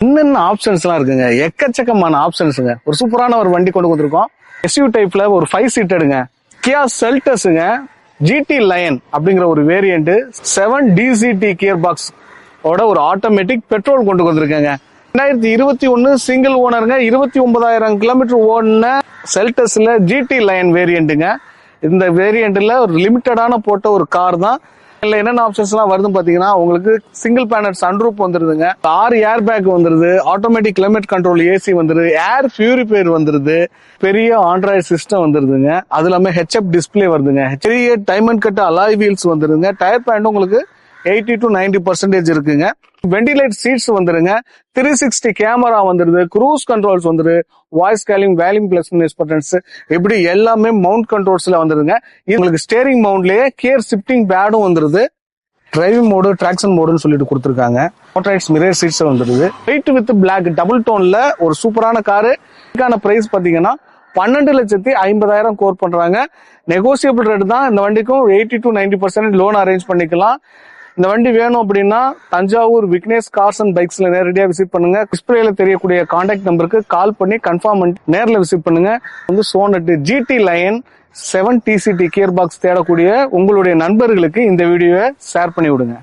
என்னென்ன ஆப்ஷன்ஸ் எல்லாம் இருக்குங்க, எக்கச்சக்கமான ஆப்ஷன்ஸுங்க. ஒரு சூப்பரான ஒரு வண்டி கொண்டு வந்திருக்கோம். எஸ்யூ டைப்ல ஒரு 5 சீட்டடுங்க. கியா செல்டஸ்ங்க, GT Lion அப்படிங்கிற ஒரு வேரியன்ட் 7 DCT கியர் பாக்ஸ் ஓட ஒரு ஆட்டோமேட்டிக் பெட்ரோல் கொண்டு வந்திருக்கேங்க. 2021 சிங்கிள் ஓனருங்க. 29,000 கிலோமீட்டர் ஓடின செல்டஸ்ல GT Lion வேரியன்ட்டுங்க. இந்த வேரியன்ட்ல ஒரு லிமிட்டடான போட்ட ஒரு கார் தான். இல்ல என்னென்ன ஆப்ஷன்ஸ் எல்லாம் வருதுன்னு பாத்தீங்கன்னா, உங்களுக்கு சிங்கிள் பேனல் சன்ரூப் வந்துருதுங்க, 6 ஏர் பேக் வந்துருது, ஆட்டோமேட்டிக் கிளைமேட் கண்ட்ரோல் AC வந்துருது, ஏர் பியூரிஃபையர் வந்துருது, பெரிய ஆண்ட்ராய்டு சிஸ்டம் வந்துருதுங்க. அது இல்லாம HF டிஸ்பிளே வருதுங்க, பெரிய டைமண்ட் கட் அலாய் வீல்ஸ் வந்துருங்க. டயர் பேண்ட் உங்களுக்கு 80 to 90% இருக்குங்க. வெண்டிலேட் சீட்ஸ் வந்துருங்க. 360 கேமரா வந்துருது, க்ரூஸ் கண்ட்ரோல்ஸ் வந்துரு, வாய்ஸ் காலிங், வேல்யூம் பிளஸ் பட்டன்ஸ், இப்படி எல்லாமே மவுண்ட் கண்ட்ரோல்ஸ்ல வந்துருங்க. உங்களுக்கு ஸ்டேரிங் மவுண்ட்லயே கியர் ஷிஃப்டிங் பேடும் வந்துருது. டிரைவிங் மோடு, டிராக்ஷன் மோடுன்னு சொல்லிட்டு கொடுத்துருக்காங்க. மோட்டரைட்ஸ் மிரர் சீட்ஸ் வந்துருது. ஒயிட் வித் பிளாக் டபுள் டோன்ல ஒரு சூப்பரான காரு. இதுக்கான பிரைஸ் பாத்தீங்கன்னா 12,50,000 கோர் பண்றாங்க. நெகோசியபிள் ரேட் தான். இந்த வண்டிக்கும் 80 to 90% லோன் அரேஞ்ச் பண்ணிக்கலாம். இந்த வண்டி வேணும் அப்படின்னா தஞ்சாவூர் விக்னேஷ் கார்ஸ் அண்ட் பைக்ஸ்ல நேரடியா விசிட் பண்ணுங்க. டிஸ்பிளேல தெரியக்கூடிய கான்டாக்ட் நம்பருக்கு கால் பண்ணி கன்ஃபார்ம் பண்ணி நேர்ல விசிட் பண்ணுங்க. Sonnet GT Lion 7 TCT gear box தேடக்கூடிய உங்களுடைய நண்பர்களுக்கு இந்த வீடியோவை ஷேர் பண்ணி விடுங்க.